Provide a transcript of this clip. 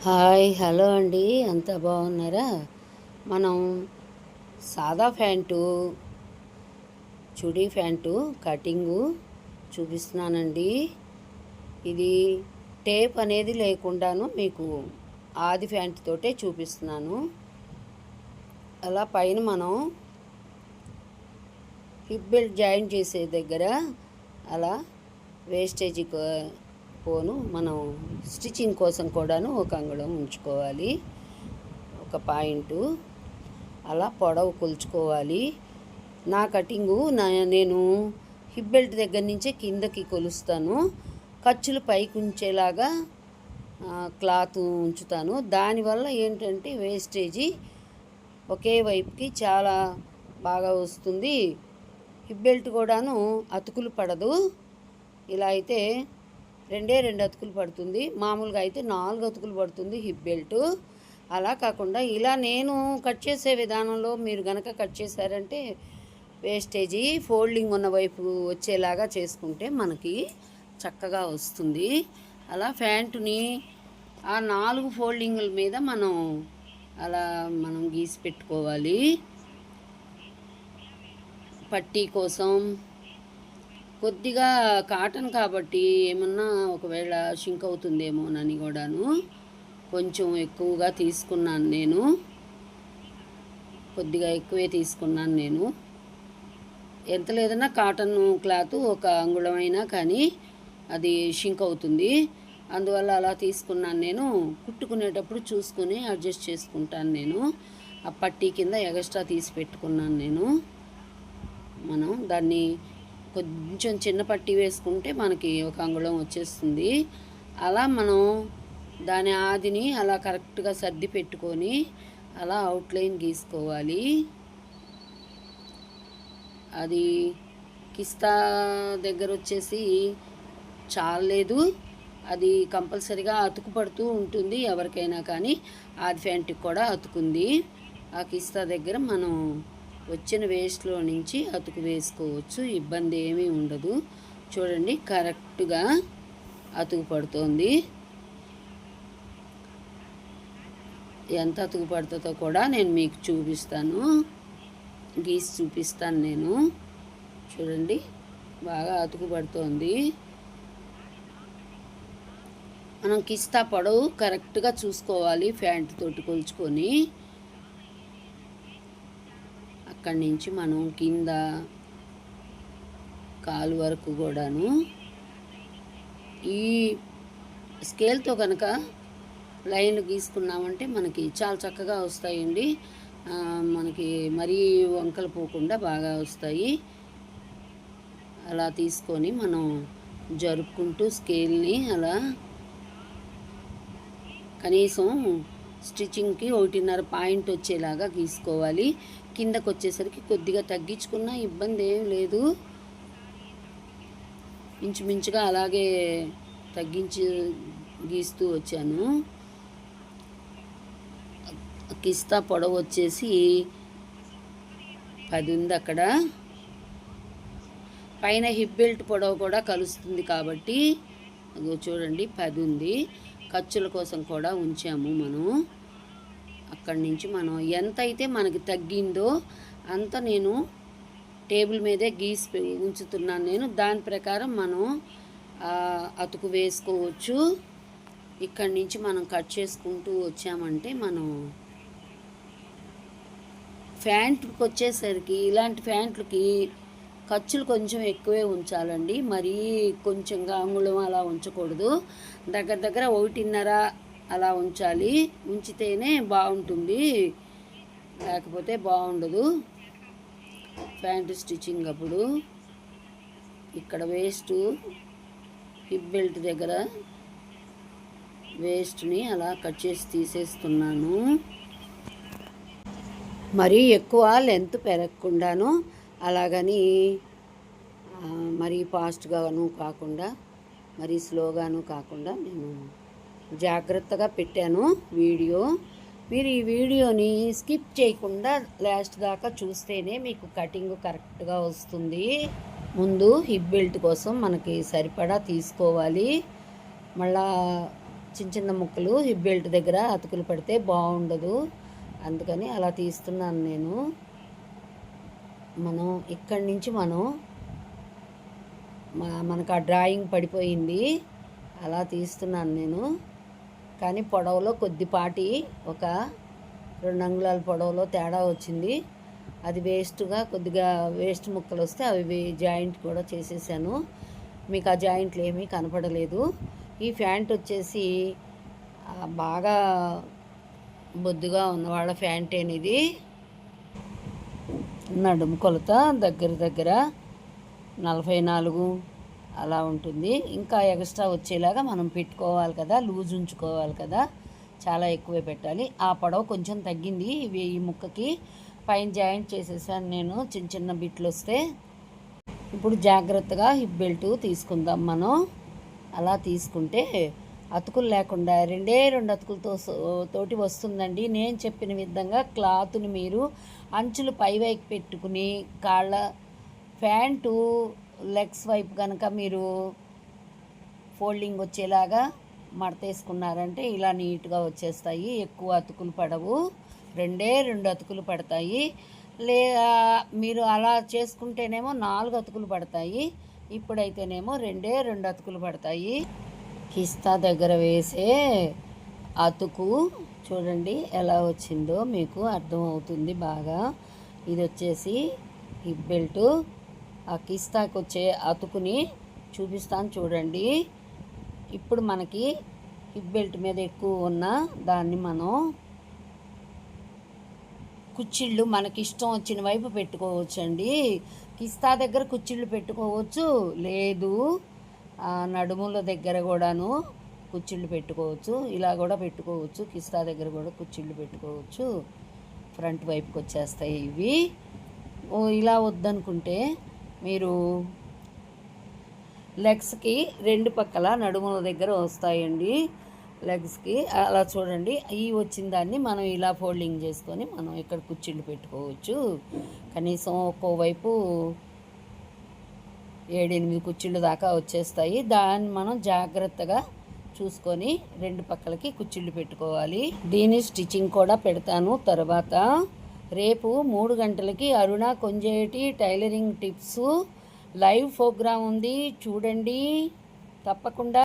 Hi hello అండి, అంతా బాగున్నారా? మనం సాదా ప్యాంటు, చుడీ ప్యాంటు కటింగు చూపిస్తున్నానండి. ఇది టేప్ అనేది లేకుండాను మీకు ఆది ప్యాంట్ తోటే చూపిస్తున్నాను. అలా పైన మనం హిప్ బెల్ట్ జాయిన్ చేసే దగ్గర అలా వేస్టేజీ పోను మనం స్టిచ్చింగ్ కోసం కూడాను ఒక అంగుళం ఉంచుకోవాలి. ఒక పాయింటు అలా పొడవు కొలుచుకోవాలి. నా కటింగు నేను హిప్ బెల్ట్ దగ్గర నుంచే కిందకి కొలుస్తాను. ఖర్చులు పైకి ఉంచేలాగా క్లాత్ ఉంచుతాను. దానివల్ల ఏంటంటే వేస్టేజీ ఒకే వైపుకి చాలా బాగా వస్తుంది. హిప్ బెల్ట్ కూడాను అతుకులు పడదు. ఇలా అయితే రెండు అతుకులు పడుతుంది. మామూలుగా అయితే 4 అతుకులు పడుతుంది హిప్ బెల్ట్. అలా కాకుండా ఇలా నేను కట్ చేసే విధానంలో మీరు గనక కట్ చేశారంటే వేస్టేజీ ఫోల్డింగ్ ఉన్న వైపు వచ్చేలాగా చేసుకుంటే మనకి చక్కగా వస్తుంది. అలా ప్యాంటుని ఆ 4 ఫోల్డింగుల మీద మనం గీసి పెట్టుకోవాలి. పట్టీ కోసం కొద్దిగా కాటన్ కాబట్టి ఏమన్నా ఒకవేళ షింక్ అవుతుందేమోనని కూడాను కొంచెం ఎక్కువగా తీసుకున్నాను నేను. కొద్దిగా ఎక్కువే తీసుకున్నాను నేను. ఎంత లేదన్నా కాటన్ క్లాత్ ఒక అంగుళమైనా కానీ అది షింక్ అవుతుంది. అందువల్ల అలా తీసుకున్నాను నేను. కుట్టుకునేటప్పుడు చూసుకొని అడ్జస్ట్ చేసుకుంటాను నేను. ఆ పట్టీ కింద ఎక్స్ట్రా తీసి పెట్టుకున్నాను నేను. మనం దాన్ని కొంచెం చిన్న పట్టీ వేసుకుంటే మనకి ఒక అంగుళం వచ్చేస్తుంది. అలా మనం దాని ఆదిని అలా కరెక్ట్గా సర్ది పెట్టుకొని అలా అవుట్లైన్ గీసుకోవాలి. అది కిస్తా దగ్గర వచ్చేసి చాలేదు. అది కంపల్సరిగా అతుకు పడుతూ ఉంటుంది ఎవరికైనా కానీ. ఆది ప్యాంటుకి కూడా అతుకుంది. ఆ కిస్తా దగ్గర మనం వచ్చిన వేస్ట్లో నుంచి అతుకు వేసుకోవచ్చు. ఇబ్బంది ఏమీ ఉండదు. చూడండి, కరెక్ట్గా అతుకు పడుతోంది. ఎంత అతుకు పడుతుందో కూడా నేను మీకు చూపిస్తాను, గీసి చూపిస్తాను నేను. చూడండి, బాగా అతుకు పడుతోంది. మనం కిస్తా పొడవు కరెక్ట్గా చూసుకోవాలి. ప్యాంటు తోటి కొలుచుకొని అక్కడి నుంచి మనం కింద కాలు వరకు కూడాను ఈ స్కేల్తో కనుక లైన్లు గీసుకున్నామంటే మనకి చాలా చక్కగా వస్తాయండి. మనకి మరీ వంకలు పోకుండా బాగా వస్తాయి. అలా తీసుకొని మనం జరుపుకుంటూ స్కేల్ని అలా కనీసం స్టిచ్చింగ్కి 1.5 పాయింట్ వచ్చేలాగా గీసుకోవాలి. కిందకు వచ్చేసరికి కొద్దిగా తగ్గించుకున్నా ఇబ్బంది ఏం లేదు. ఇంచుమించుగా అలాగే తగ్గించి గీస్తూ వచ్చాను. కిస్తా పొడవు వచ్చేసి 10 ఉంది. అక్కడ పైన హిప్ బెల్ట్ పొడవు కూడా కలుస్తుంది కాబట్టి అదో చూడండి 10 ఉంది. ఖర్చుల కోసం కూడా ఉంచాము మనం. అక్కడి నుంచి మనం ఎంత అయితే మనకి తగ్గిందో అంత నేను టేబుల్ మీదే గీసి ఉంచుతున్నాను నేను. దాని ప్రకారం మనం అతుకు వేసుకోవచ్చు. ఇక్కడి నుంచి మనం కట్ చేసుకుంటూ వచ్చామంటే మనం ప్యాంట్కి వచ్చేసరికి ఇలాంటి ప్యాంట్లకి ఖర్చులు కొంచెం ఎక్కువే ఉంచాలండి. మరీ కొంచెంగా అంగుళం అలా ఉంచకూడదు. దగ్గర 1.5 అలా ఉంచాలి. ఉంచితేనే బాగుంటుంది, లేకపోతే బాగుండదు ప్యాంటు స్టిచ్చింగ్ అప్పుడు. ఇక్కడ వేస్ట్ హిప్ బెల్ట్ దగ్గర వేస్ట్ని అలా కట్ చేసి తీసేస్తున్నాను. మరీ ఎక్కువ లెంత్ పెరగకుండాను, అలాగని మరీ ఫాస్ట్గాను కాకుండా మరీ స్లోగాను కాకుండా నేను జాగ్రత్తగా పెట్టాను వీడియో. మీరు ఈ వీడియోని స్కిప్ చేయకుండా లాస్ట్ దాకా చూస్తేనే మీకు కటింగ్ కరెక్ట్గా వస్తుంది. ముందు హిప్ బెల్ట్ కోసం మనకి సరిపడా తీసుకోవాలి. మళ్ళా చిన్న చిన్న ముక్కలు హిప్ బెల్ట్ దగ్గర అతుకులు పడితే బాగుండదు, అందుకని అలా తీస్తున్నాను నేను. మనం ఇక్కడి నుంచి మనకు ఆ డ్రాయింగ్ పడిపోయింది, అలా తీస్తున్నాను నేను. కానీ పొడవులో కొద్దిపాటి ఒక 2 అంగుళాల పొడవులో తేడా వచ్చింది. అది కొద్దిగా వేస్ట్ ముక్కలు వస్తే అవి జాయింట్ కూడా చేసేసాను. మీకు ఆ జాయింట్లు ఏమీ కనపడలేదు. ఈ ప్యాంట్ వచ్చేసి బాగా బొద్దుగా ఉన్నవాళ్ళ ప్యాంటేనిది. నడుము కొలత దగ్గర 44 అలా ఉంటుంది. ఇంకా ఎక్స్ట్రా వచ్చేలాగా మనం పెట్టుకోవాలి కదా, లూజ్ ఉంచుకోవాలి కదా, చాలా ఎక్కువే పెట్టాలి. ఆ పొడవు కొంచెం తగ్గింది ఈ ముక్కకి. పైన జాయింట్ చేసేసాను నేను, చిన్న బిట్లు వస్తే. ఇప్పుడు జాగ్రత్తగా హిప్ బెల్ట్ తీసుకుందాం మనం. అలా తీసుకుంటే అతుకులు లేకుండా 2 అతుకులతో తోటి వస్తుందండి. నేను చెప్పిన విధంగా క్లాత్ని మీరు అంచులు పైవైపు పెట్టుకుని కాళ్ళ ప్యాంటు లెగ్స్ వైపు కనుక మీరు ఫోల్డింగ్ వచ్చేలాగా మడతేసుకున్నారంటే ఇలా నీట్గా వచ్చేస్తాయి. ఎక్కువ అతుకులు పడవు, 2 అతుకులు పడతాయి. లేదా మీరు అలా చేసుకుంటేనేమో 4 అతుకులు పడతాయి. ఇప్పుడైతేనేమో 2 అతుకులు పడతాయి. కిస్తా దగ్గర వేసే అతుకు చూడండి ఎలా వచ్చిందో, మీకు అర్థమవుతుంది బాగా. ఇది వచ్చేసి హిప్ బెల్ట్. ఆ కిస్తాకి వచ్చే అతుకుని చూపిస్తాను చూడండి. ఇప్పుడు మనకి హిప్ బెల్ట్ మీద ఎక్కువ ఉన్న దాన్ని మనం కుచ్చిళ్ళు మనకి ఇష్టం వచ్చిన వైపు పెట్టుకోవచ్చండి. కిస్తా దగ్గర కుచ్చిళ్ళు పెట్టుకోవచ్చు, లేదు నడుముల దగ్గర కూడాను కుచ్చిళ్ళు పెట్టుకోవచ్చు, ఇలా కూడా పెట్టుకోవచ్చు. కిస్తా దగ్గర కూడా కుచ్చిళ్ళు పెట్టుకోవచ్చు. ఫ్రంట్ వైపుకి వచ్చేస్తాయి ఇవి. ఇలా వద్దనుకుంటే మీరు లెగ్స్కి 2 పక్కల నడుముల దగ్గర వస్తాయండి లెగ్స్కి. అలా చూడండి, ఈ వచ్చిన దాన్ని మనం ఇలా ఫోల్డింగ్ చేసుకొని మనం ఇక్కడ కుచ్చిళ్ళు పెట్టుకోవచ్చు. కనీసం ఒక్కోవైపు 7-8 కుచ్చిళ్ళు దాకా వచ్చేస్తాయి. దాన్ని మనం జాగ్రత్తగా చూసుకొని 2 పక్కలకి కుచ్చిళ్ళు పెట్టుకోవాలి. దీని స్టిచ్చింగ్ కూడా పెడతాను తర్వాత. రేపు 3 గంటలకి Aruna Konjeti tailoring tips live programme ఉంది, చూడండి తప్పకుండా.